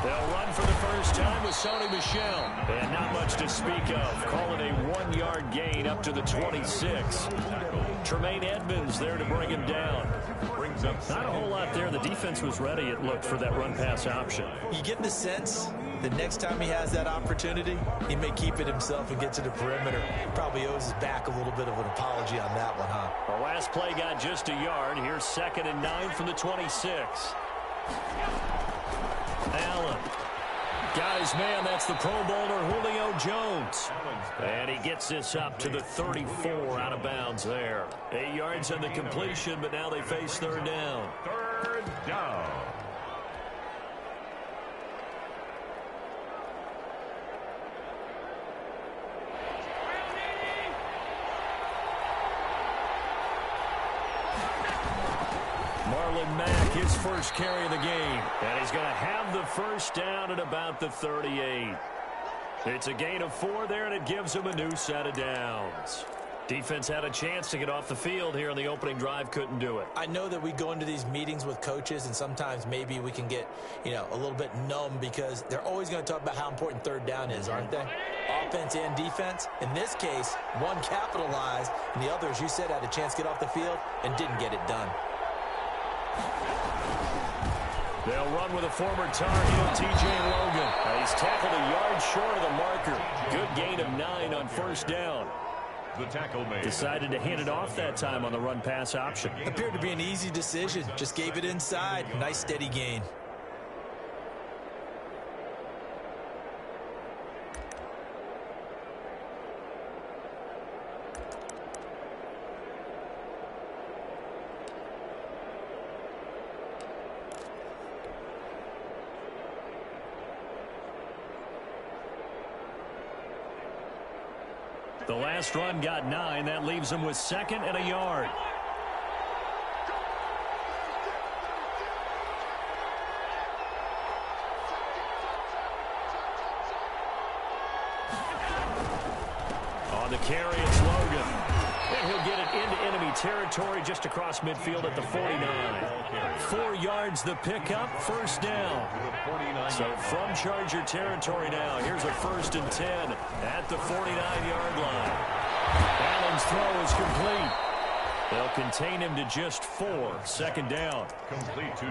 They'll run for the first time with Sony Michel. And not much to speak of. Call it a 1-yard gain up to the 26. Tremaine Edmonds there to bring him down. Not a whole lot there. The defense was ready, it looked, for that run-pass option. You get the sense that next time he has that opportunity, he may keep it himself and get to the perimeter. Probably owes his back a little bit of an apology on that one, huh? Our last play got just a yard. Here's 2nd and 9 from the 26. Allen got his man. That's the Pro Bowler Julio Jones. And he gets this up to the 34 out of bounds there. 8 yards on the completion, but now they face 3rd down. 3rd down. Marlon Mack, his first carry of the game. And he's going to have the first down at about the 38. It's a gain of 4 there, and it gives him a new set of downs. Defense had a chance to get off the field here on the opening drive, couldn't do it. I know that we go into these meetings with coaches, and sometimes maybe we can get, a little bit numb because they're always going to talk about how important 3rd down is, aren't they? Offense and defense. In this case, one capitalized, and the other, as you said, had a chance to get off the field and didn't get it done. They'll run with a former Tar Heel, T.J. Logan. He's tackled a yard short of the marker. Good gain of 9 on 1st down. The tackle made. Decided to hand it off that time on the run-pass option. Appeared to be an easy decision. Just gave it inside. Nice, steady gain. The last run got 9. That leaves him with 2nd and a yard. On the carry, it's Logan. And he'll get it into enemy territory just across midfield at the 49. 4 yards the pickup, 1st down. So from Charger territory now, here's a 1st and 10 at the 49-yard line. Allen's throw is complete. They'll contain him to just 4. 2nd down.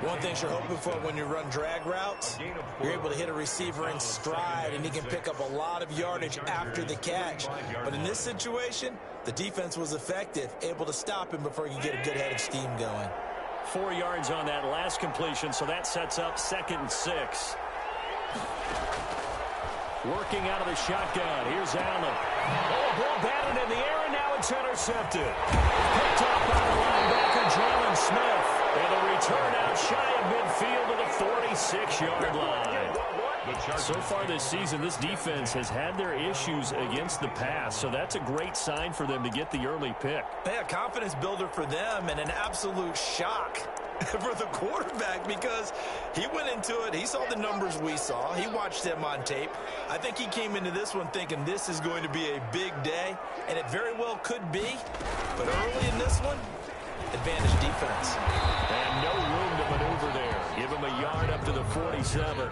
One thing you're hoping for when you run drag routes, you're able to hit a receiver in stride, and he can pick up a lot of yardage after the catch. But in this situation, the defense was effective, able to stop him before he could get a good head of steam going. 4 yards on that last completion, so that sets up 2nd and 6. Working out of the shotgun. Here's Allen. Oh, ball batted in the air, and now it's intercepted. Picked off by the linebacker, Jalen Smith. And a return out shy of midfield to the 46-yard line. So far this season, this defense has had their issues against the pass, so that's a great sign for them to get the early pick. Yeah, confidence builder for them, and an absolute shock for the quarterback because he went into it. He saw the numbers we saw. He watched them on tape. I think he came into this one thinking this is going to be a big day, and it very well could be. But early in this one, advantage defense. And no room to maneuver there. Give him a yard up to the 47.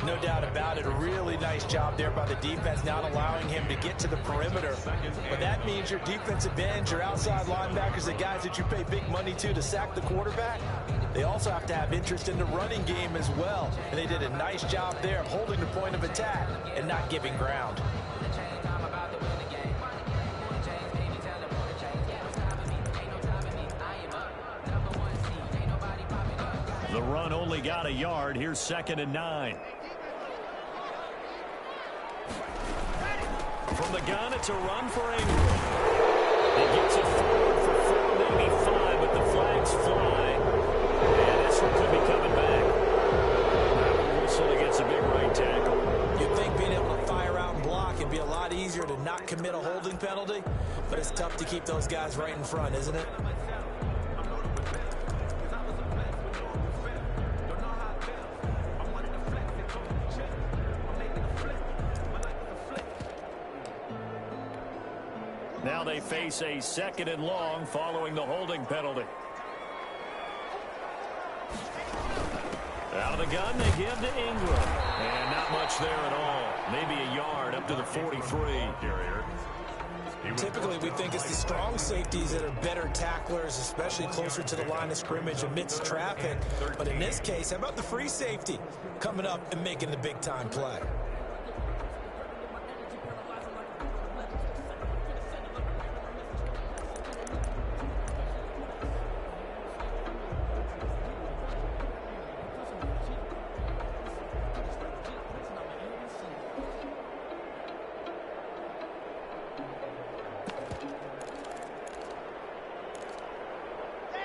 No doubt about it. A really nice job there by the defense, not allowing him to get to the perimeter. But that means your defensive ends, your outside linebackers, the guys that you pay big money to sack the quarterback, they also have to have interest in the running game as well. And they did a nice job there of holding the point of attack and not giving ground. The run only got a yard. Here's 2nd and 9. From the gun, it's a run for Ingram. He gets it forward for 4, maybe 5, but the flags fly. And this one could be coming back. That whistle against a big right tackle. You'd think being able to fire out and block would be a lot easier to not commit a holding penalty, but it's tough to keep those guys right in front, isn't it? Now they face a 2nd and long following the holding penalty. Out Out of the gun, they give to Ingram. And not much there at all. Maybe a yard up to the 43. Typically, we think it's the strong safeties that are better tacklers, especially closer to the line of scrimmage amidst traffic. But in this case, how about the free safety coming up and making the big-time play?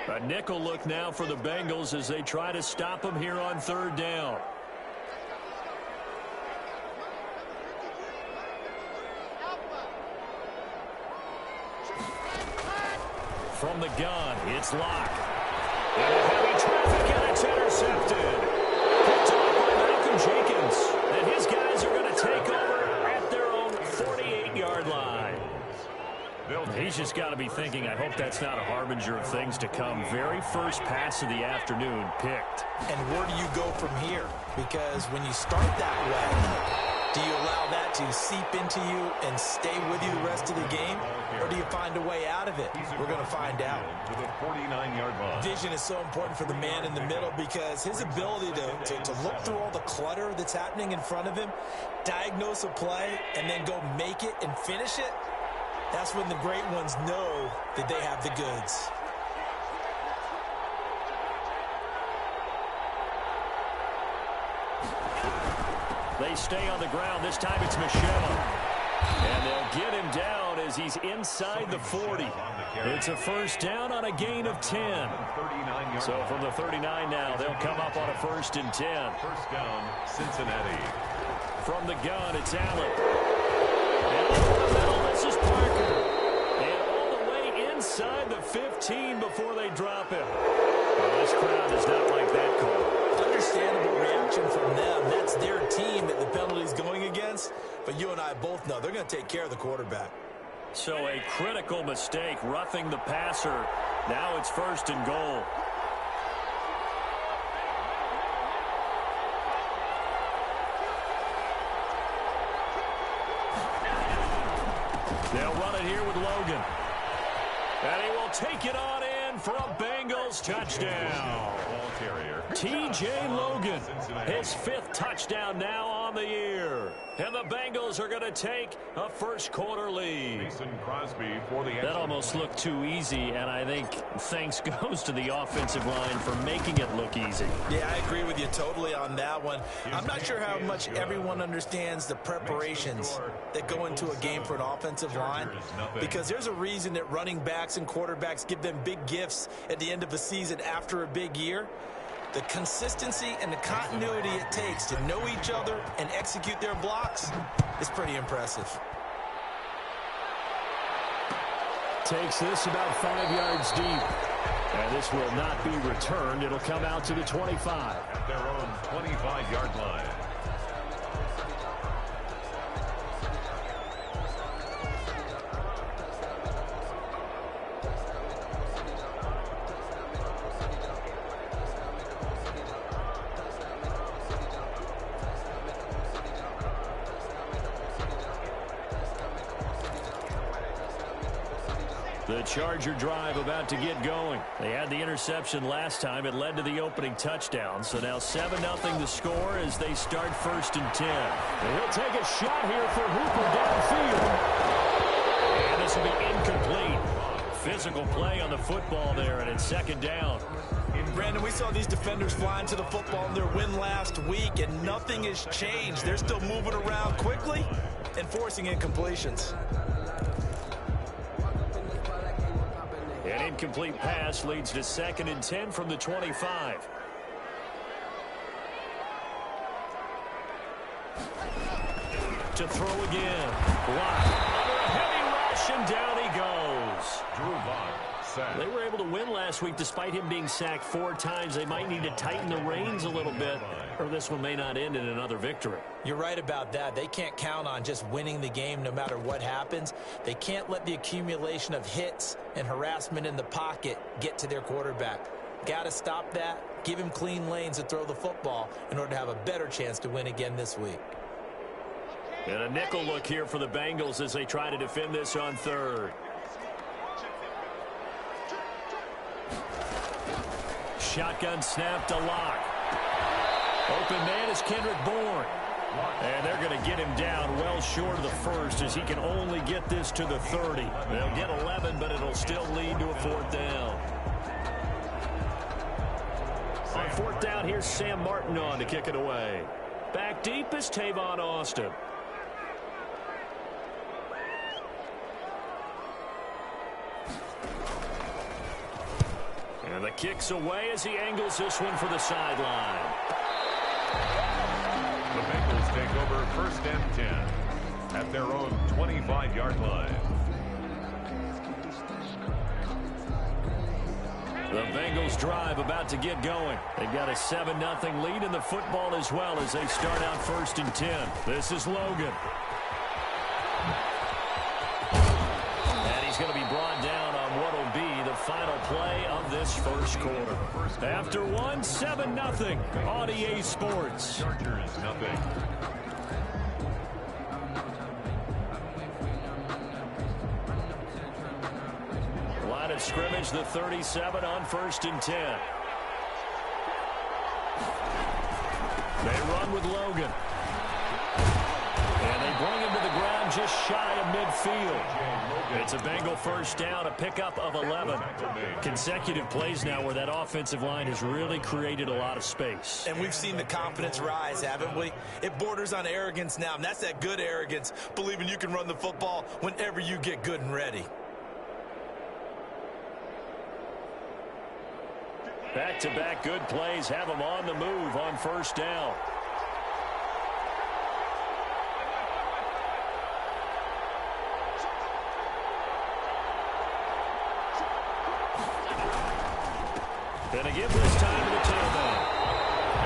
A nickel look now for the Bengals as they try to stop them here on third down. From the gun, it's Locke. And heavy traffic, and it's intercepted. Picked off by Malcolm Jenkins. And his guys are going to take over at their own 48-yard line. He's just got to be thinking, I hope that's not a harbinger of things to come. Very first pass of the afternoon picked. And where do you go from here? Because when you start that way, do you allow that to seep into you and stay with you the rest of the game? Or do you find a way out of it? We're going to find out. Vision is so important for the man in the middle because his ability to look through all the clutter that's happening in front of him, diagnose a play, and then go make it and finish it, that's when the great ones know that they have the goods. They stay on the ground. This time it's Michelle. And they'll get him down as he's inside the 40. It's a first down on a gain of 10. So from the 39 now, they'll come up on a 1st and 10. First down, Cincinnati. From the gun, it's Allen. And over the middle, this is Parker. And all the way inside the 15 before they drop him. Well, this crowd does not like that call. Understandable reaction from them. That's their team that the penalty's going against. But you and I both know they're going to take care of the quarterback. So a critical mistake, roughing the passer. Now it's 1st and goal. They'll run it here with Logan. And he will take it on in for a Bengals touchdown. T.J. Logan, his 5th touchdown now on the year. And the Bengals are going to take a first-quarter lead. That almost looked too easy, and I think thanks goes to the offensive line for making it look easy. Yeah, I agree with you totally on that one. I'm not sure how much everyone understands the preparations that go into a game for an offensive line, because there's a reason that running backs and quarterbacks give them big gifts at the end of a season after a big year. The consistency and the continuity it takes to know each other and execute their blocks is pretty impressive. Takes this about 5 yards deep. And this will not be returned. It'll come out to the 25. At their own 25-yard line. The Charger drive about to get going. They had the interception last time. It led to the opening touchdown. So now 7-0 the score as they start 1st and 10. And he'll take a shot here for Hooper downfield. And this will be incomplete. Physical play on the football there, and it's 2nd down. Brandon, we saw these defenders flying to the football in their win last week, and nothing has changed. They're still moving around quickly and forcing incompletions. An incomplete pass leads to 2nd and 10 from the 25. To throw again. Block. Under a heavy rush, and down he goes. Drew Lock, sacked. They were able to win last week despite him being sacked 4 times. They might need to tighten the reins a little bit, or this one may not end in another victory. You're right about that. They can't count on just winning the game no matter what happens. They can't let the accumulation of hits and harassment in the pocket get to their quarterback. Got to stop that, Give him clean lanes to throw the football in order to have a better chance to win again this week. And a nickel look here for the Bengals as they try to defend this on third. Shotgun snap to Lock. Open man is Kendrick Bourne. And they're going to get him down well short of the first as he can only get this to the 30. They'll get 11, but it'll still lead to a fourth down. On fourth down, here's Sam Martin on to kick it away. Back deep is Tavon Austin. And the kick's away as he angles this one for the sideline. The Bengals take over first and 10 at their own 25-yard line. The Bengals drive about to get going. They've got a 7-0 lead in the football as well as they start out first and 10. This is Logan. And he's going to be brought down on what will be the final play of this first quarter. After one, 7-0 on EA Sports. Chargers, nothing. Line of scrimmage, the 37 on first and 10. They run with Logan. And they bring him to the ground just shy of midfield. It's a Bengal first down, a pickup of 11. Consecutive plays now where that offensive line has really created a lot of space. And we've seen the confidence rise, haven't we? It borders on arrogance now, and that's that good arrogance, believing you can run the football whenever you get good and ready. Back-to-back good plays have them on the move on first down. Gonna give this time to the tailback.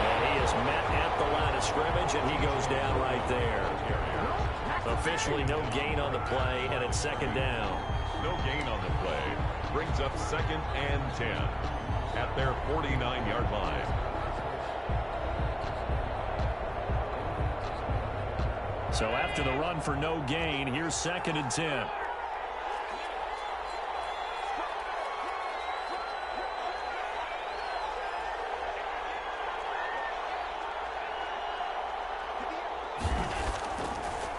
And he is met at the line of scrimmage, and he goes down right there. Officially no gain on the play, and it's second down. No gain on the play. Brings up second and 10 at their 49-yard line. So after the run for no gain, here's second and 10.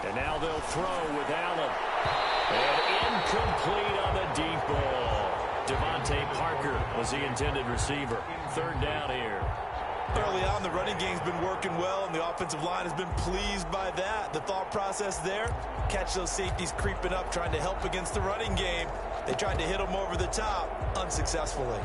And now they'll throw with Allen. And incomplete on the deep ball. Devontae Parker was the intended receiver. Third down here. Early on, the running game's been working well, and the offensive line has been pleased by that. The thought process there, catch those safeties creeping up, trying to help against the running game. They tried to hit them over the top, unsuccessfully.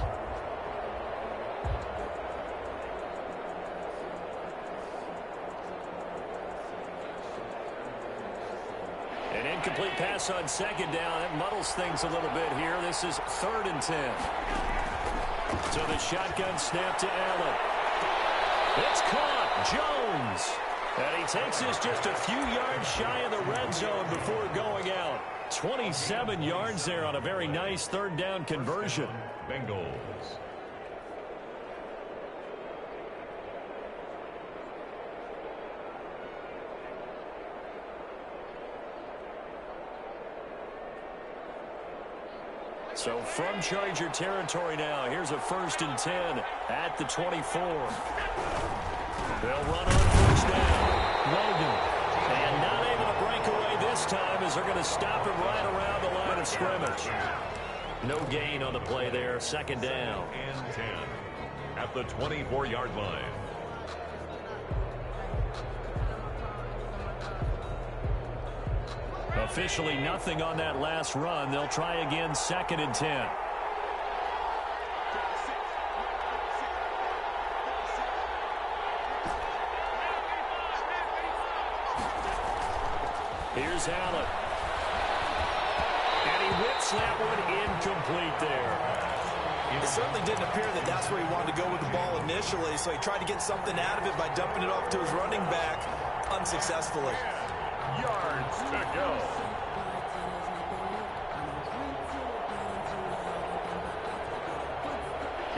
An incomplete pass on second down. It muddles things a little bit here. This is third and 10. So the shotgun snap to Allen. It's caught. Jones. And he takes this just a few yards shy of the red zone before going out. 27 yards there on a very nice third down conversion. Bengals. So from Charger territory now, here's a first and 10 at the 24. They'll run on first down. Logan. And not able to break away this time as they're going to stop him right around the line of scrimmage. No gain on the play there. Second down. And 10 at the 24-yard line. Officially nothing on that last run. They'll try again second and 10. Here's Allen. And he whips that one incomplete there. It certainly didn't appear that that's where he wanted to go with the ball initially, so he tried to get something out of it by dumping it off to his running back unsuccessfully. Yards to go.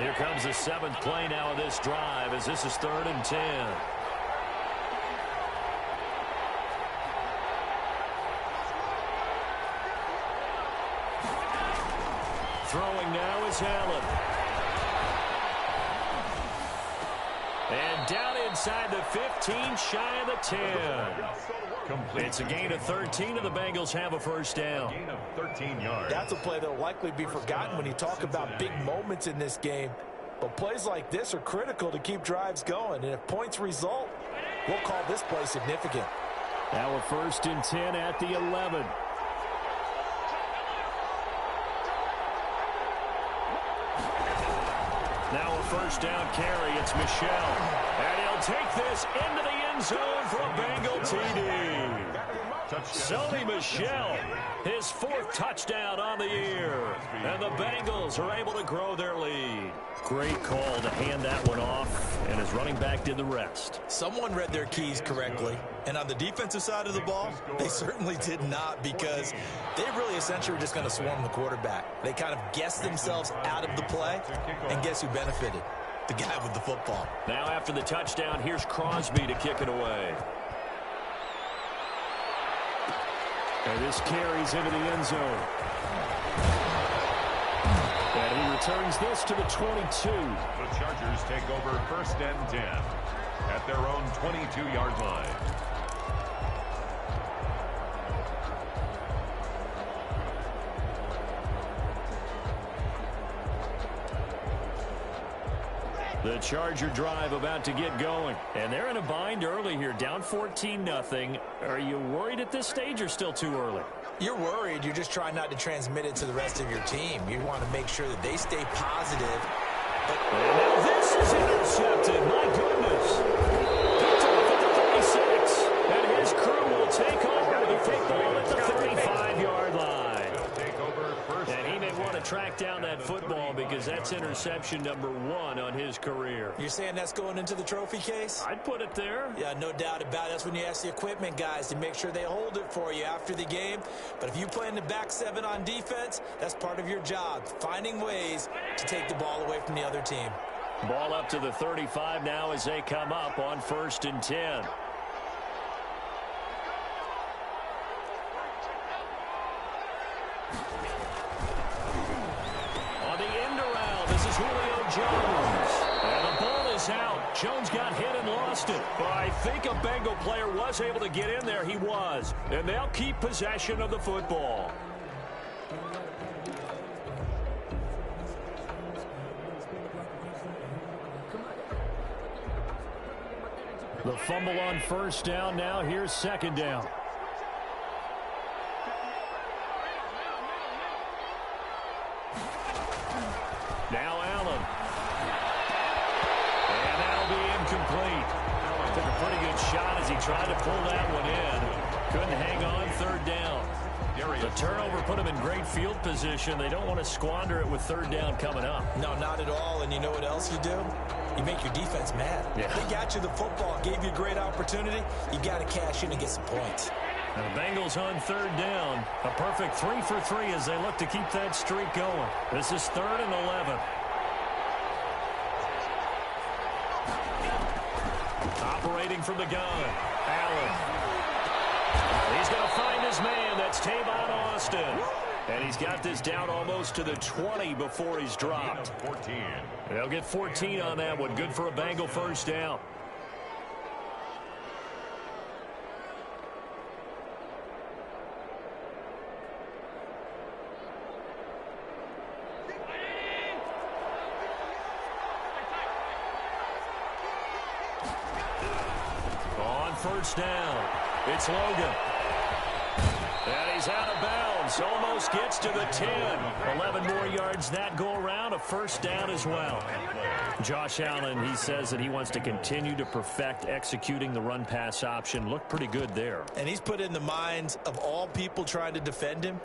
Here comes the 7th play now of this drive as this is 3rd and 10. Throwing now is Allen. And down inside the 15, shy of the 10. It's a gain of 13, and the Bengals have a first down. Gain of 13 yards. That's a play that will likely be forgotten when you talk about big moments in this game. But plays like this are critical to keep drives going. And if points result, we'll call this play significant. Now a 1st and 10 at the 11. Now a first down carry. It's Michel. And he'll take this into the end zone for a Bengal TD. Sony Michel, his 4th touchdown on the year. And the Bengals are able to grow their lead. Great call to hand that one off, and his running back did the rest. Someone read their keys correctly, and on the defensive side of the ball, they certainly did not, because they really essentially were just going to swarm the quarterback. They kind of guessed themselves out of the play, and guess who benefited? The guy with the football. Now after the touchdown, here's Crosby to kick it away. And this carries into the end zone. And he returns this to the 22. The Chargers take over 1st and 10 at their own 22-yard line. The Charger drive about to get going. And they're in a bind early here, down 14-0. Are you worried at this stage or still too early? You're worried. You're just trying not to transmit it to the rest of your team. You want to make sure that they stay positive. But now this is intercepted. My goodness. Picked off at the 36. And his crew will take over the football at the 35-yard line. And he may want to track down that football because that's interception number 1 on his career. You're saying that's going into the trophy case? I'd put it there. Yeah, no doubt about it. That's when you ask the equipment guys to make sure they hold it for you after the game. But if you play in the back 7 on defense, that's part of your job, finding ways to take the ball away from the other team. Ball up to the 35 now as they come up on 1st and 10. Julio Jones. And the ball is out. Jones got hit and lost it. But I think a Bengal player was able to get in there. He was. And they'll keep possession of the football. The fumble on 1st down. Now here's 2nd down. Now Allen. And that'll be incomplete. Took a pretty good shot as he tried to pull that one in. Couldn't hang on 3rd down. The turnover put him in great field position. They don't want to squander it with 3rd down coming up. No, not at all. And you know what else you do? You make your defense mad. Yeah. They got you the football, gave you a great opportunity. You got to cash in and get some points. And the Bengals on 3rd down. A perfect 3 for 3 as they look to keep that streak going. This is 3rd and 11. Operating from the gun. Allen. He's going to find his man. That's Tavon Austin. And he's got this down almost to the 20 before he's dropped. 14. They'll get 14 on that one. Good for a Bengal first down. On 1st down, it's Logan. And he's out of bounds. Almost gets to the 10. 11 more yards that go around. A 1st down as well. Josh Allen, he says that he wants to continue to perfect executing the run-pass option. Looked pretty good there. And he's put in the minds of all people trying to defend him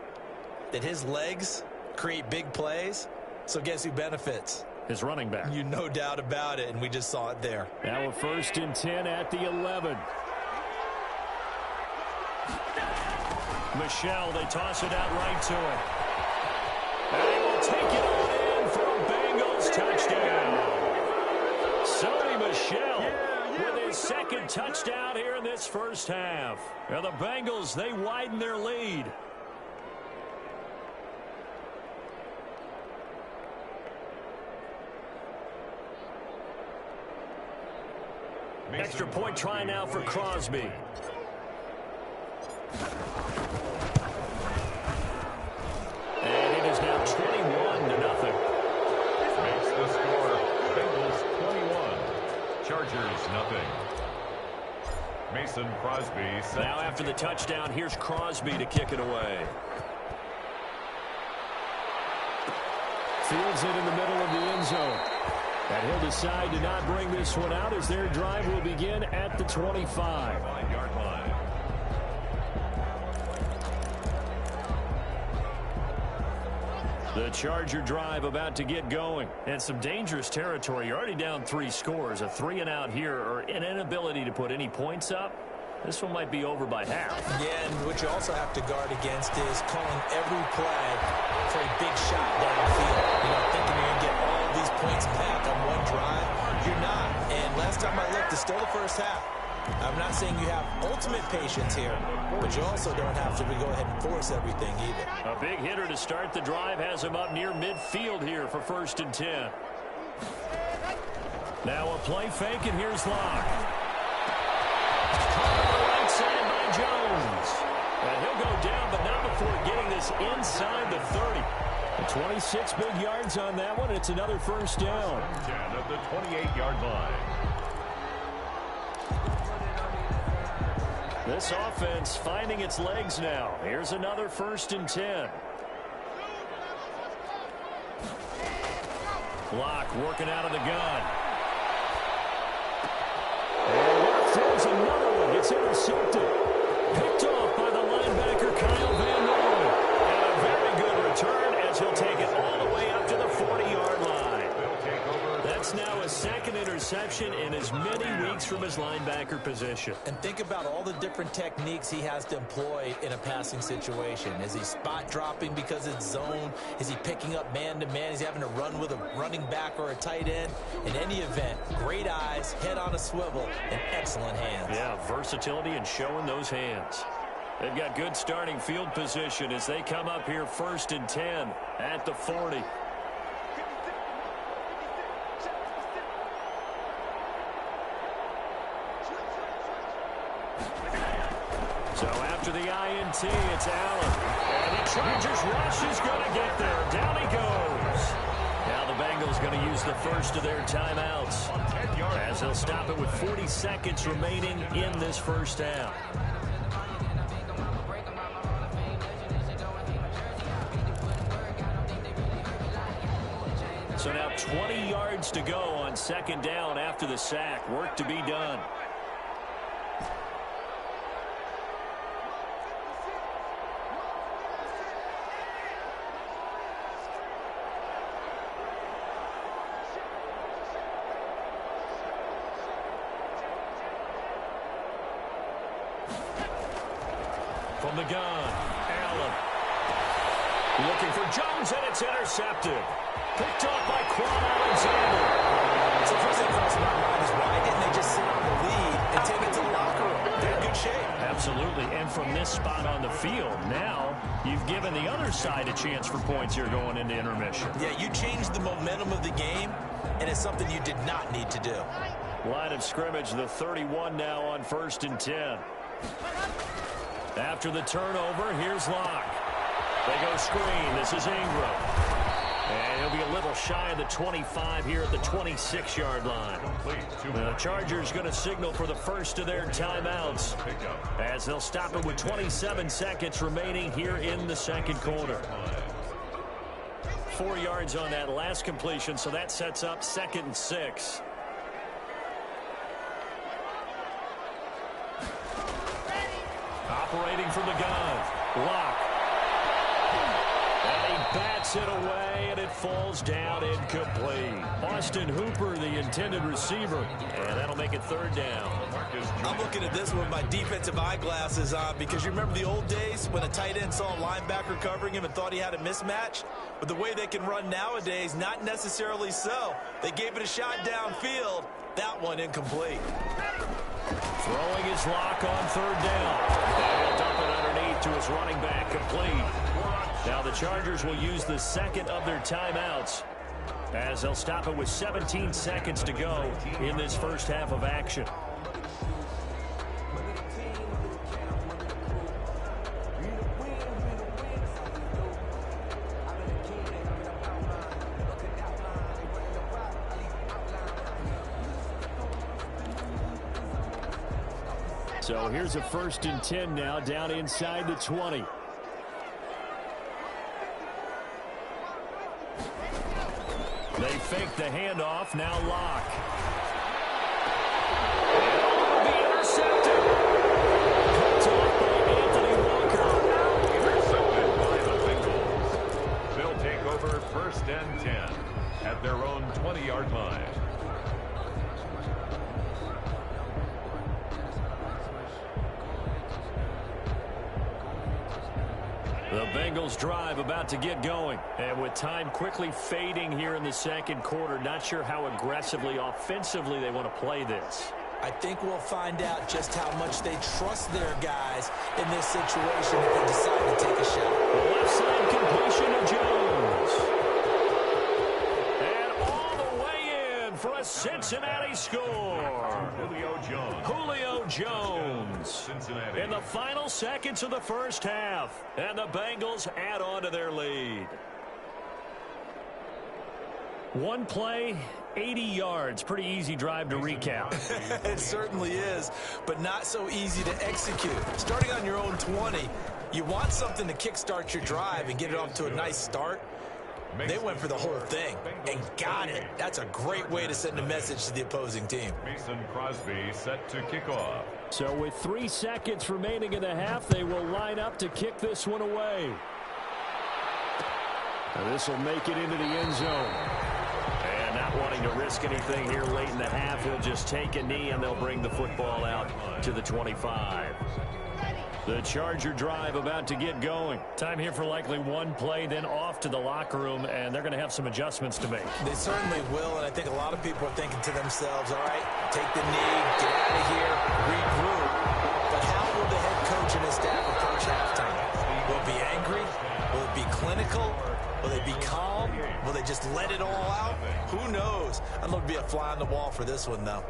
that his legs create big plays. So guess who benefits? His running back. You no doubt about it, and we just saw it there. Now a 1st and 10 at the 11. Michel, they toss it out right to him. And he will take it on in for a Bengals touchdown. shell with his second touchdown here in this first half. Now the Bengals, they widen their lead. Extra point try now for Crosby. And it is now 21-0. Makes the score Bengals 21, Chargers nothing. Mason Crosby set. Now after the touchdown, here's Crosby to kick it away. Fields it in the middle of the end zone. And he'll decide to not bring this one out as their drive will begin at the 25-yard line. The Charger drive about to get going. And some dangerous territory. You're already down 3 scores. A 3-and-out here or an inability to put any points up. This one might be over by half. Yeah, and what you also have to guard against is calling every play for a big shot downfield. You know, thinking you're going to get all these points back on one drive. You're not. And last time I looked, it's still the first half. I'm not saying you have ultimate patience here, but you also don't have to go ahead and force everything either. A big hitter to start the drive has him up near midfield here for 1st and 10. Now a play fake, and here's Locke. Right side by Jones. And he'll go down, but not before getting this inside the 30. 26 big yards on that one. It's another first down. 10 at the 28-yard line. This offense finding its legs now. Here's another 1st and 10. Locke working out of the gun. And Locke throws another one. It's intercepted. Picked off by the linebacker Kyle Van Noy. And a very good return as he'll take it all the way up to the 40-yard line. That's now a second interception in as many weeks from his linebacker position. And think about all the different techniques he has to employ in a passing situation. Is he spot dropping because it's zone? Is he picking up man-to-man? Is he having to run with a running back or a tight end? In any event, great eyes, head on a swivel, and excellent hands. Yeah, versatility and showing those hands. They've got good starting field position as they come up here 1st and 10 at the 40. So after the INT, it's Allen. And the Chargers rush is going to get there. Down he goes. Now the Bengals going to use the first of their timeouts as they'll stop it with 40 seconds remaining in this first half. So now 20 yards to go on 2nd down after the sack. Work to be done. From the gun, Allen. Looking for Jones, and it's intercepted. Picked off by Quan Alexander. So first thing comes to my mind is why didn't they just sit on the lead and take it to the locker room? They're in good shape. Absolutely, and from this spot on the field, now you've given the other side a chance for points here going into intermission. Yeah, you changed the momentum of the game, and it's something you did not need to do. Line of scrimmage, the 31 now on 1st and 10. After the turnover, here's Locke. They go screen. This is Ingram. And he'll be a little shy of the 25 here at the 26-yard line. The Chargers going to signal for the first of their timeouts as they'll stop it with 27 seconds remaining here in the 2nd quarter. 4 yards on that last completion, so that sets up 2nd and 6. Operating from the gun, Locke. And he bats it away, and it falls down incomplete. Austin Hooper, the intended receiver, and that'll make it 3rd down. I'm looking at this with my defensive eyeglasses on because you remember the old days when a tight end saw a linebacker covering him and thought he had a mismatch? But the way they can run nowadays, not necessarily so. They gave it a shot downfield. That one incomplete. Throwing his lock on third down. And he'll dump it underneath to his running back, complete. Now the Chargers will use the second of their timeouts as they'll stop it with 17 seconds to go in this first half of action. So here's a 1st and 10 now, down inside the 20. They fake the handoff, now lock. And be intercepted. Picked off by Anthony Walker. Intercepted by the Bengals. They'll take over 1st and 10 at their own 20-yard line. The Bengals drive about to get going. And with time quickly fading here in the second quarter, not sure how aggressively, offensively they want to play this. I think we'll find out just how much they trust their guys in this situation if they decide to take a shot. Left side completion to Jones. And all the way in for a Cincinnati score. Julio Jones. Cincinnati. In the final seconds of the first half. And the Bengals add on to their lead. One play, 80 yards. Pretty easy drive to recap. It certainly is, but not so easy to execute. Starting on your own 20, you want something to kickstart your drive and get it off to a nice start. They went for the whole thing and got it. That's a great way to send a message to the opposing team. Mason Crosby set to kick off. So with 3 seconds remaining in the half, they will line up to kick this one away. And this will make it into the end zone. And not wanting to risk anything here late in the half, he'll just take a knee and they'll bring the football out to the 25. The Charger drive about to get going. Time here for likely one play, then off to the locker room, and they're going to have some adjustments to make. They certainly will, and I think a lot of people are thinking to themselves, all right, take the knee, get out of here, regroup. But how will the head coach and his staff approach halftime? Will it be angry? Will it be clinical? Will they be calm? Will they just let it all out? Who knows? I'd love to be a fly on the wall for this one, though.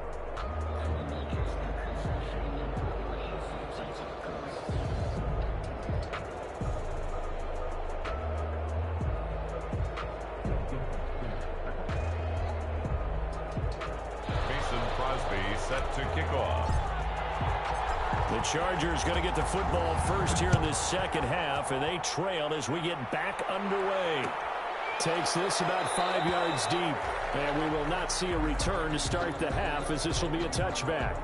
Set to kick off. The Chargers going to get the football first here in this second half, and they trail as we get back underway. Takes this about 5 yards deep, and we will not see a return to start the half as this will be a touchback.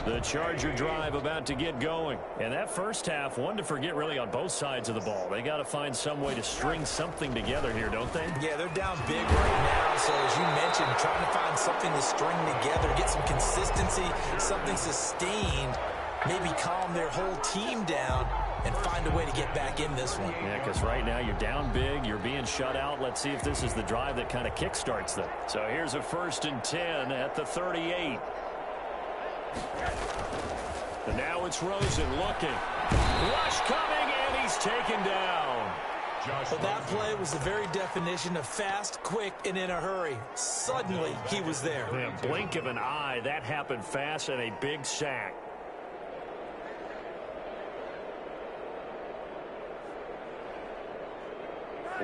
The Charger drive about to get going. And that first half, one to forget really on both sides of the ball. They got to find some way to string something together here, don't they? Yeah, they're down big right now. So as you mentioned, trying to find something to string together, get some consistency, something sustained, maybe calm their whole team down and find a way to get back in this one. Yeah, because right now you're down big, you're being shut out. Let's see if this is the drive that kind of kickstarts them. So here's a 1st and 10 at the 38. And now it's Rosen looking. Rush coming, and he's taken down. Well, that play was the very definition of fast, quick, and in a hurry. Suddenly, he was there. Yeah, blink of an eye, that happened fast, and a big sack.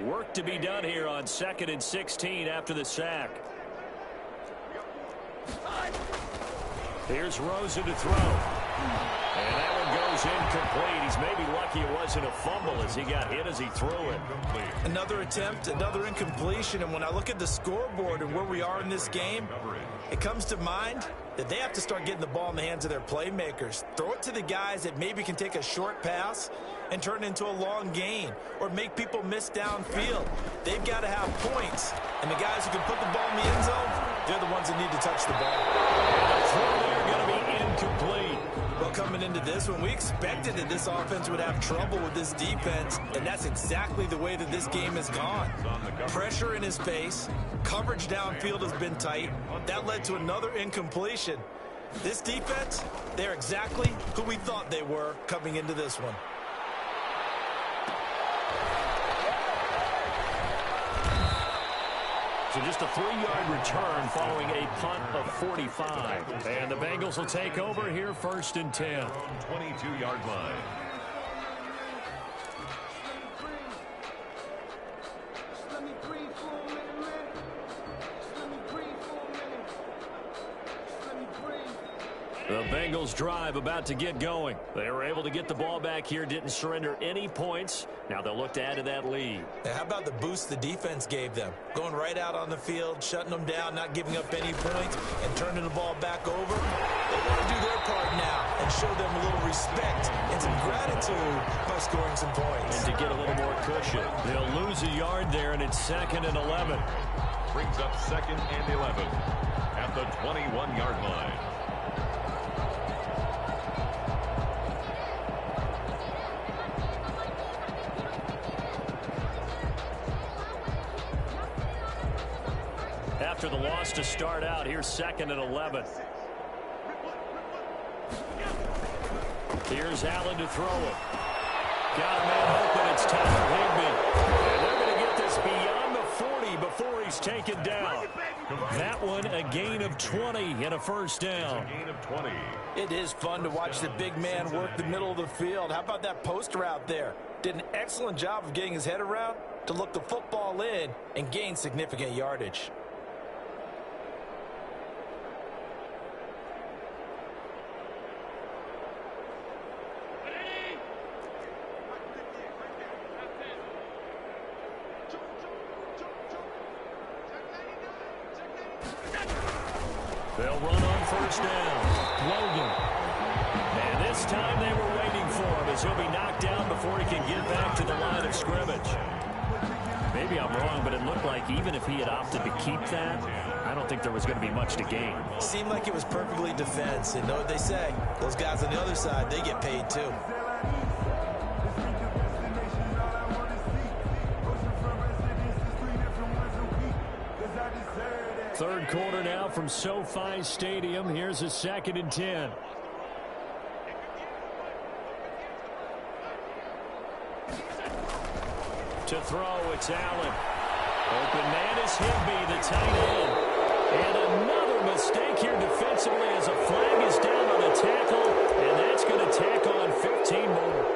Work to be done here on 2nd and 16 after the sack. Here's Rosen to throw. And that one goes incomplete. He's maybe lucky it wasn't a fumble as he got hit as he threw it. Another attempt, another incompletion. And when I look at the scoreboard and where we are in this game, it comes to mind that they have to start getting the ball in the hands of their playmakers. Throw it to the guys that maybe can take a short pass and turn it into a long gain or make people miss downfield. They've got to have points. And the guys who can put the ball in the end zone, they're the ones that need to touch the ball. And the throw there going to be incomplete. Well, coming into this one, we expected that this offense would have trouble with this defense, and that's exactly the way that this game has gone. Pressure in his face, coverage downfield has been tight. That led to another incompletion. This defense, they're exactly who we thought they were coming into this one. So just a 3-yard return following a punt of 45. And the Bengals will take over here 1st and 10. 22-yard line. The Bengals drive about to get going. They were able to get the ball back here, didn't surrender any points. Now they'll look to add to that lead. Now, how about the boost the defense gave them? Going right out on the field, shutting them down, not giving up any points, and turning the ball back over. They want to do their part now and show them a little respect and some gratitude by scoring some points. And to get a little more cushion. They'll lose a yard there, and it's 2nd and 11. Brings up 2nd and 11 at the 21-yard line. After the loss to start out, here's 2nd and 11. Here's Allen to throw it. Got a man open. It's Tyler Higbee. And they're going to get this beyond the 40 before he's taken down. That one, a gain of 20 and a 1st down. Gain of 20. It is fun to watch the big man work the middle of the field. How about that poster out there? Did an excellent job of getting his head around to look the football in and gain significant yardage. They'll run on 1st down. Logan. And this time they were waiting for him as he'll be knocked down before he can get back to the line of scrimmage. Maybe I'm wrong, but it looked like even if he had opted to keep that, I don't think there was going to be much to gain. Seemed like it was perfectly defense. And know what they say? Those guys on the other side, they get paid too. Third quarter now from SoFi Stadium. Here's a 2nd and 10. To throw, it's Allen. Open man is Higbee, the tight end. And another mistake here defensively as a flag is down on the tackle, and that's going to tack on 15 more.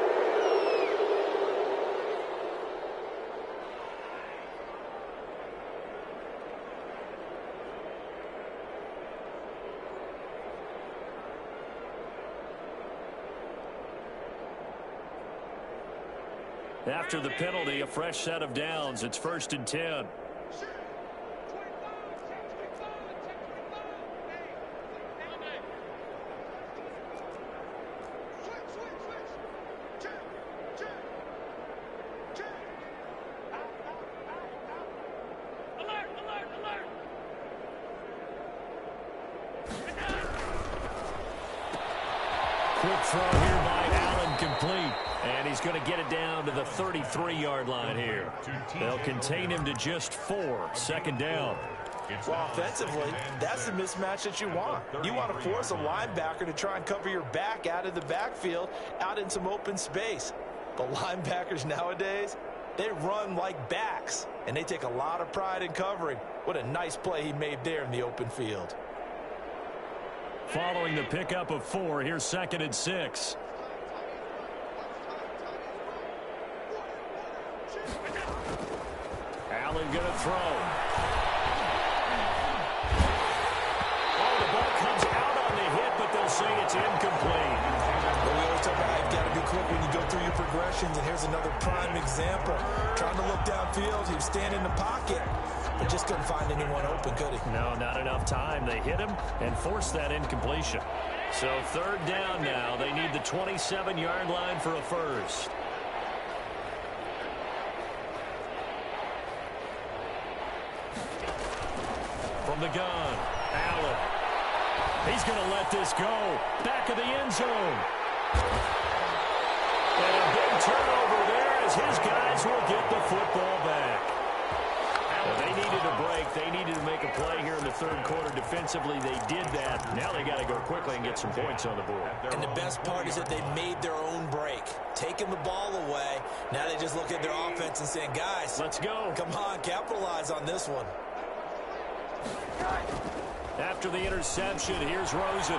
After the penalty, a fresh set of downs. It's 1st and 10. Quick throw here by Allen, complete. And he's going to get it down to the 33-yard line here. They'll contain him to just 4. 2nd down. Well, offensively, that's the mismatch that you want. You want to force a linebacker to try and cover your back out of the backfield, out in some open space. But linebackers nowadays, they run like backs, and they take a lot of pride in covering. What a nice play he made there in the open field. Following the pickup of 4, here's 2nd and 6. Allen going to throw. Oh, the ball comes out on the hit, but they'll say it's incomplete. But we always talk about how you've got to be quick when you go through your progressions, and here's another prime example. Trying to look downfield, he was standing in the pocket, but just couldn't find anyone open, could he? No, not enough time. They hit him and forced that incompletion. So third down now. They need the 27-yard line for a first. From the gun, Allen. He's going to let this go. Back of the end zone. And a big turnover there as his guys will get the football back. Well, they needed a break. They needed to make a play here in the third quarter. Defensively, they did that. Now they got to go quickly and get some points on the board. And the best part is that they made their own break. Taking the ball away. Now they just look at their offense and saying, guys, let's go. Come on, capitalize on this one. After the interception, here's Rosen.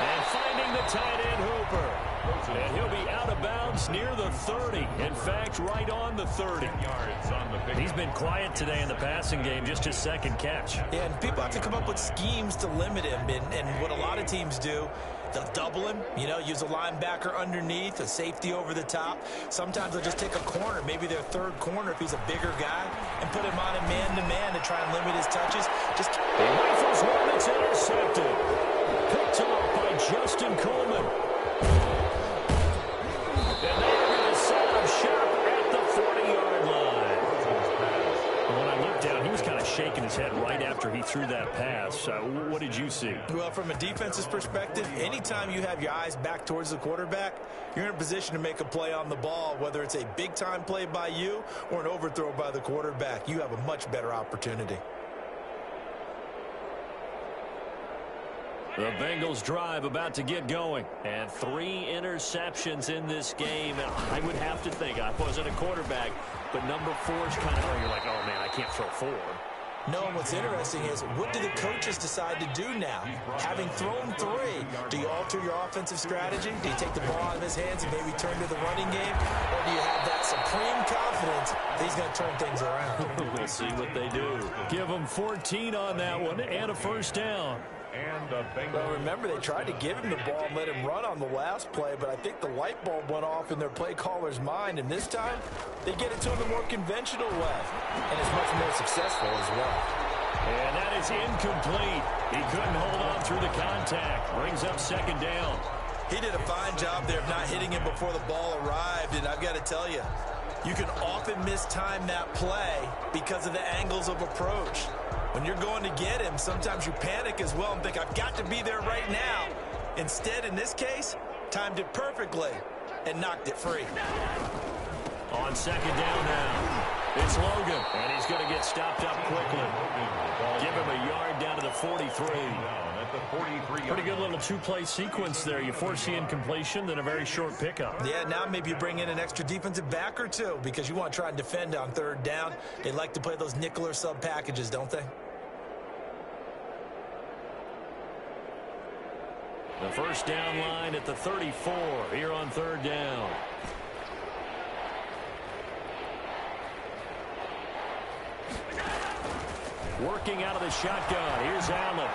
And finding the tight end Hooper. And he'll be out of bounds near the 30. In fact, right on the 30. He's been quiet today in the passing game, just his second catch. Yeah, and people have to come up with schemes to limit him. And what a lot of teams do, they'll double him, use a linebacker underneath, a safety over the top. Sometimes they'll just take a corner, maybe their third corner if he's a bigger guy, and put him on a man-to-man to try and limit his touches. Just rifles one that's intercepted. Picked off by Justin Coleman. And they're going to set up shop at the 40-yard line. When I looked down, he was kind of shaking his head right after he threw that pass. What did you see? Well, from a defense's perspective, anytime you have your eyes back towards the quarterback, you're in a position to make a play on the ball, whether it's a big-time play by you or an overthrow by the quarterback. You have a much better opportunity. The Bengals drive about to get going. And 3 interceptions in this game. And I would have to think, I wasn't a quarterback, but number 4 is kind of, you're like, oh, man, I can't throw 4. No, and what's interesting is, what do the coaches decide to do now? Having thrown 3, do you alter your offensive strategy? Do you take the ball out of his hands and maybe turn to the running game? Or do you have that supreme confidence that he's going to turn things around? We'll see what they do. Give them 14 on that one and a first down. Well, remember, they tried to give him the ball and let him run on the last play, but I think the light bulb went off in their play caller's mind, and this time they get it to him the more conventional way, and it's much more successful as well. And that is incomplete. He couldn't hold on through the contact. Brings up second down. He did a fine job there of not hitting him before the ball arrived, and I've got to tell you, you can often mistime that play because of the angles of approach. When you're going to get him, sometimes you panic as well and think, I've got to be there right now. Instead, in this case, timed it perfectly and knocked it free. On second down now, it's Logan, and he's going to get stopped up quickly. Give him a yard down to the 43. Pretty good little 2-play sequence there. You force the incompletion, then a very short pickup. Yeah, now maybe you bring in an extra defensive back or two because you want to try and defend on third down. They like to play those nickel or sub packages, don't they? The first down line at the 34 here on third down. Working out of the shotgun. Here's Allen.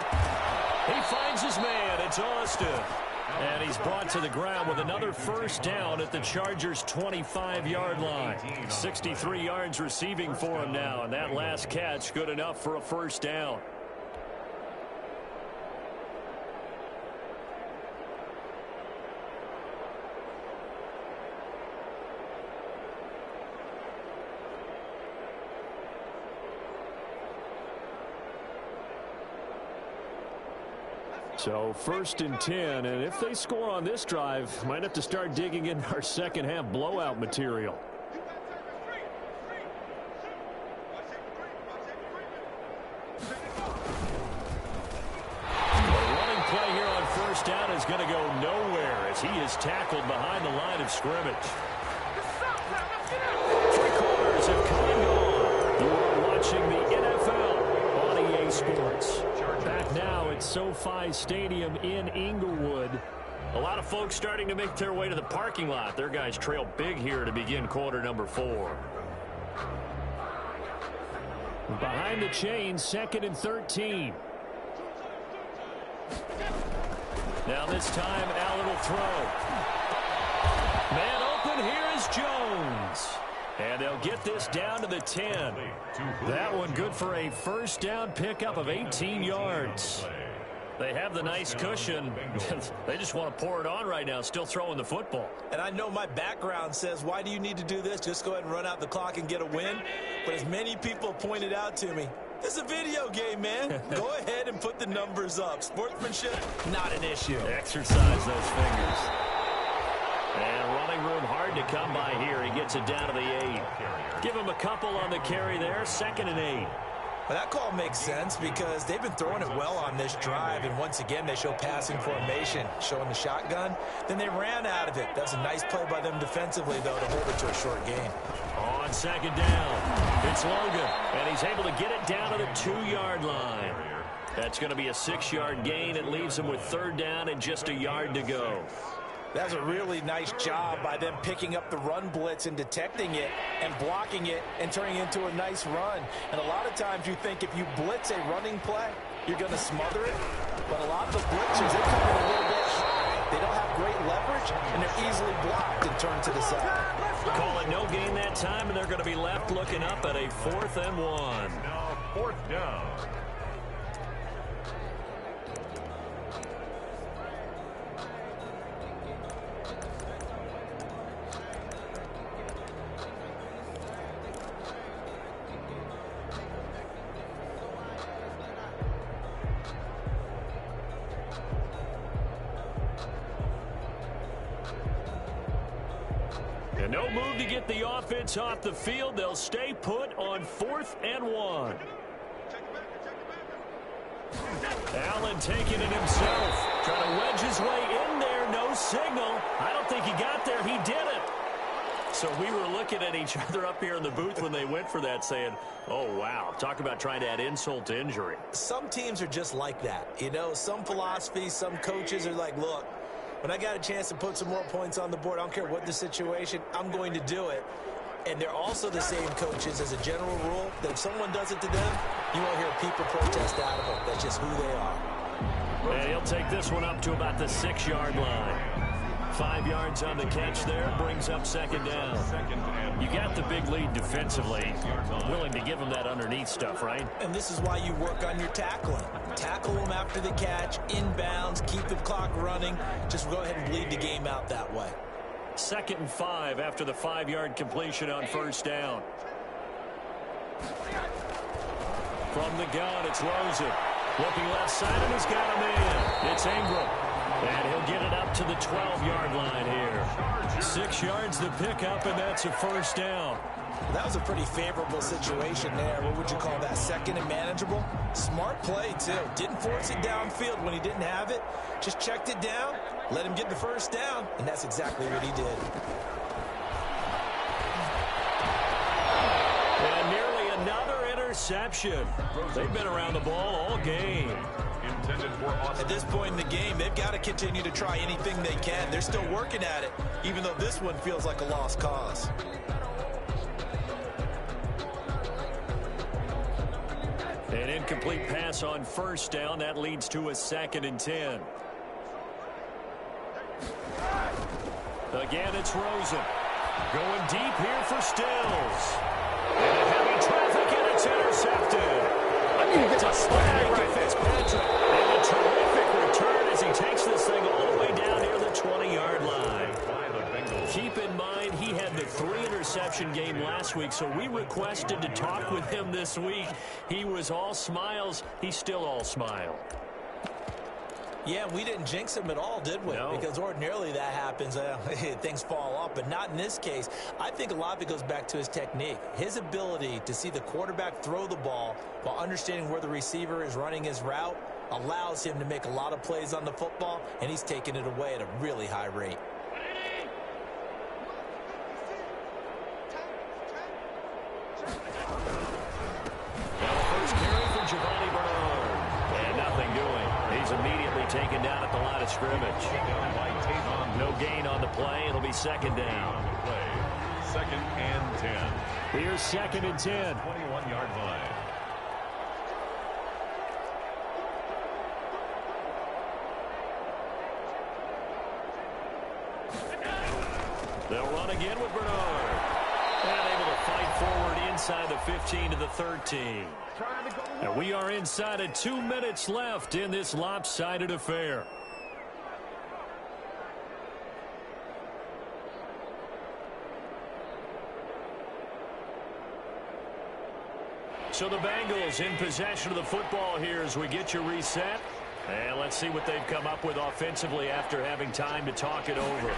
He finds his man. It's Austin. And he's brought to the ground with another first down at the Chargers' 25-yard line. 63 yards receiving for him now. And that last catch good enough for a first down. So first and 10, and if they score on this drive, might have to start digging in our second half blowout material. The running play here on first down is going to go nowhere as he is tackled behind the line of scrimmage. 3 quarters have come and gone. You are watching the NFL on EA Sports. Back now at SoFi Stadium in Inglewood. A lot of folks starting to make their way to the parking lot. Their guys trail big here to begin quarter number 4. Behind the chain, 2nd and 13. Now this time, Allen will throw. Man open, here is Jones. And they'll get this down to the 10. That one good for a first down pickup of 18 yards. They have the nice cushion. They just want to pour it on right now, still throwing the football. And I know my background says, why do you need to do this? Just go ahead and run out the clock and get a win. But as many people pointed out to me, this is a video game, man. Go ahead and put the numbers up. Sportsmanship, not an issue. Exercise those fingers. And running room hard to come by here. He gets it down to the 8. Give him a couple on the carry there. 2nd and 8. Well, that call makes sense because they've been throwing it well on this drive, and once again, they show passing formation, showing the shotgun. Then they ran out of it. That's a nice play by them defensively, though, to hold it to a short gain. On 2nd down, it's Logan, and he's able to get it down to the 2-yard line. That's going to be a 6-yard gain. It leaves him with 3rd down and just a yard to go. That's a really nice job by them picking up the run blitz and detecting it and blocking it and turning it into a nice run. And a lot of times you think if you blitz a running play, you're going to smother it. But a lot of the blitzers, they come in a little bit high. They don't have great leverage, and they're easily blocked and turned to the side. Call it no gain that time, and they're going to be left looking up at a 4th and 1. Now 4th down. And no move to get the offense off the field. They'll stay put on 4th and 1. Allen taking it himself. Trying to wedge his way in there. No signal. I don't think he got there. He did it. So we were looking at each other up here in the booth when they went for that saying, oh, wow. Talk about trying to add insult to injury. Some teams are just like that. You know, some philosophies, some coaches are like, look, when I got a chance to put some more points on the board, I don't care what the situation, I'm going to do it. And they're also the same coaches as a general rule that if someone does it to them, you won't hear people protest out of them. That's just who they are. And he'll take this one up to about the 6-yard line. 5 yards on the catch there, brings up 2nd down. You got the big lead defensively. Willing to give them that underneath stuff, right? And this is why you work on your tackling. Tackle them after the catch, inbounds, keep the clock running. Just go ahead and bleed the game out that way. 2nd and 5 after the 5-yard completion on 1st down. From the gun, it's Rosen. Looking left side, and he's got a man. It's Ingram. And he'll get it up to the 12-yard line here. 6 yards the pickup, and that's a 1st down. That was a pretty favorable situation there. What would you call that? 2nd and manageable? Smart play, too. Didn't force it downfield when he didn't have it. Just checked it down, let him get the 1st down, and that's exactly what he did. And nearly another interception. They've been around the ball all game. At this point in the game, they've got to continue to try anything they can. They're still working at it, even though this one feels like a lost cause. An incomplete pass on 1st down. That leads to a 2nd and 10. Again, it's Rosen. Going deep here for Stills. And heavy traffic, and it's intercepted. It's a flag right Fitzpatrick. And a terrific return as he takes this thing all the way down near the 20-yard line. Keep in mind, he had the 3-interception game last week, so we requested to talk with him this week. He was all smiles. He's still all smile. Yeah, we didn't jinx him at all, did we? No. Because ordinarily that happens. Things fall off, but not in this case. I think a lot of it goes back to his technique. His ability to see the quarterback throw the ball while understanding where the receiver is running his route allows him to make a lot of plays on the football, and he's taking it away at a really high rate. Now the first carry for Giovanni Bernard. And nothing doing. He's immediately taken down at the line of scrimmage. No gain on the play. It'll be 2nd down. 2nd and 10. Here's 2nd and 10. 21-yard line. They'll run again with Bernard. And able to fight forward inside the 15 to the 13. And we are inside of 2 minutes left in this lopsided affair. So the Bengals in possession of the football here as we get you reset. And let's see what they've come up with offensively after having time to talk it over.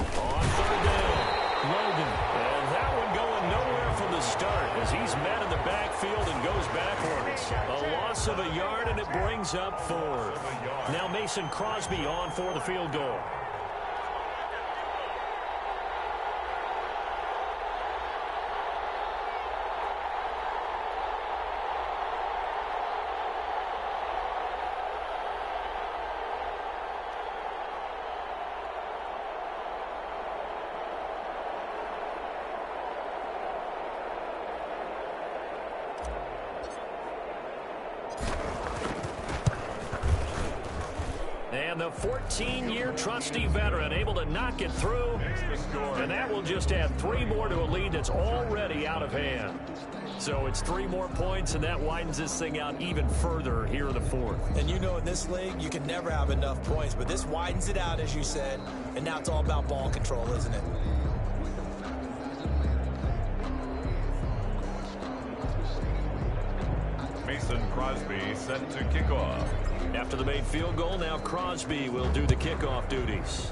On third down, Logan. And that one going nowhere from the start as he's met in the backfield and goes backwards. A loss of a yard, and it brings up fourth. Now Mason Crosby on for the field goal. And the 14-year trusty veteran able to knock it through. And that will just add 3 more to a lead that's already out of hand. So it's 3 more points, and that widens this thing out even further here in the fourth. And you know in this league, you can never have enough points. But this widens it out, as you said. And now it's all about ball control, isn't it? Mason Crosby set to kick off. After the made field goal, now Crosby will do the kickoff duties.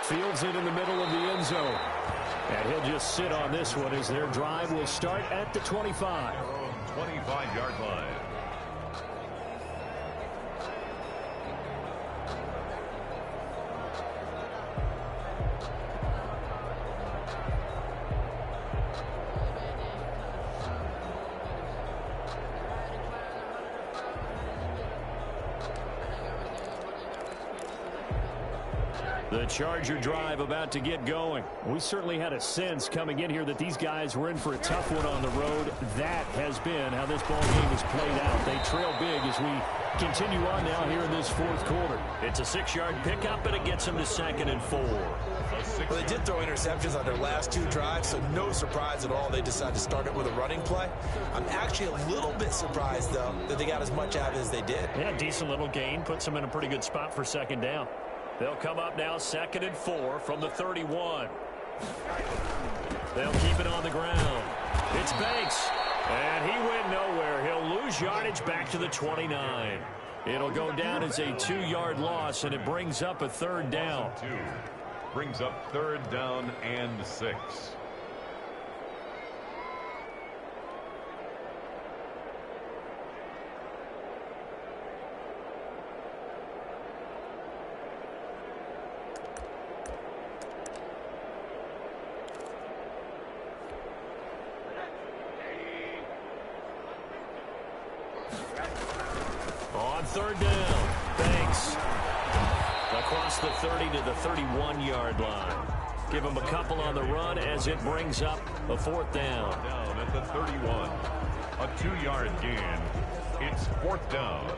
Fields it in the middle of the end zone. And he'll just sit on this one as their drive will start at the 25. 25-yard line. The Charger drive about to get going. We certainly had a sense coming in here that these guys were in for a tough one on the road. That has been how this ball game has played out. They trail big as we continue on now here in this fourth quarter. It's a 6-yard pickup, and it gets them to 2nd and 4. Well, they did throw interceptions on their last 2 drives, so no surprise at all they decided to start it with a running play. I'm actually a little bit surprised, though, that they got as much out of it as they did. Yeah, decent little gain. Puts them in a pretty good spot for 2nd down. They'll come up now 2nd and 4 from the 31. They'll keep it on the ground. It's Banks. And he went nowhere. He'll lose yardage back to the 29. It'll go down as a 2-yard loss, and it brings up a 3rd down. Brings up 3rd down and 6. On 3rd down, Banks across the 30 to the 31-yard line. Give him a couple on the run as it brings up a 4th down. Down at the 31. A 2-yard gain. It's 4th down.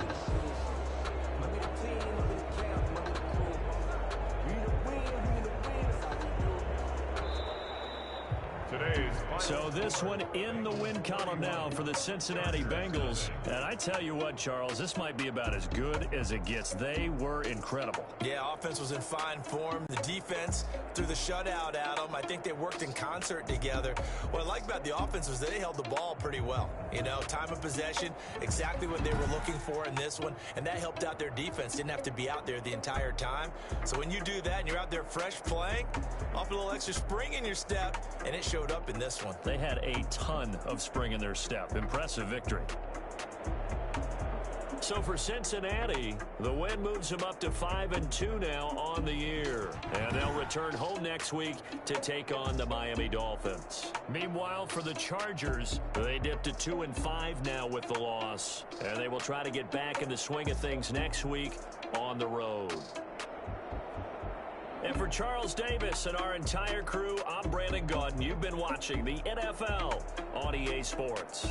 So this one in the win column now for the Cincinnati Bengals. And I tell you what, Charles, this might be about as good as it gets. They were incredible. Yeah, offense was in fine form. The defense threw the shutout at them. I think they worked in concert together. What I like about the offense was they held the ball pretty well. You know, time of possession, exactly what they were looking for in this one. And that helped out their defense. Didn't have to be out there the entire time. So when you do that and you're out there fresh playing, off a little extra spring in your step, and it showed up in this one. They had a ton of spring in their step. Impressive victory. So for Cincinnati, the win moves them up to 5-2 now on the year. And they'll return home next week to take on the Miami Dolphins. Meanwhile, for the Chargers, they dipped to 2-5 now with the loss. And they will try to get back in the swing of things next week on the road. And for Charles Davis and our entire crew, I'm Brandon Gaudin. You've been watching the NFL on EA Sports.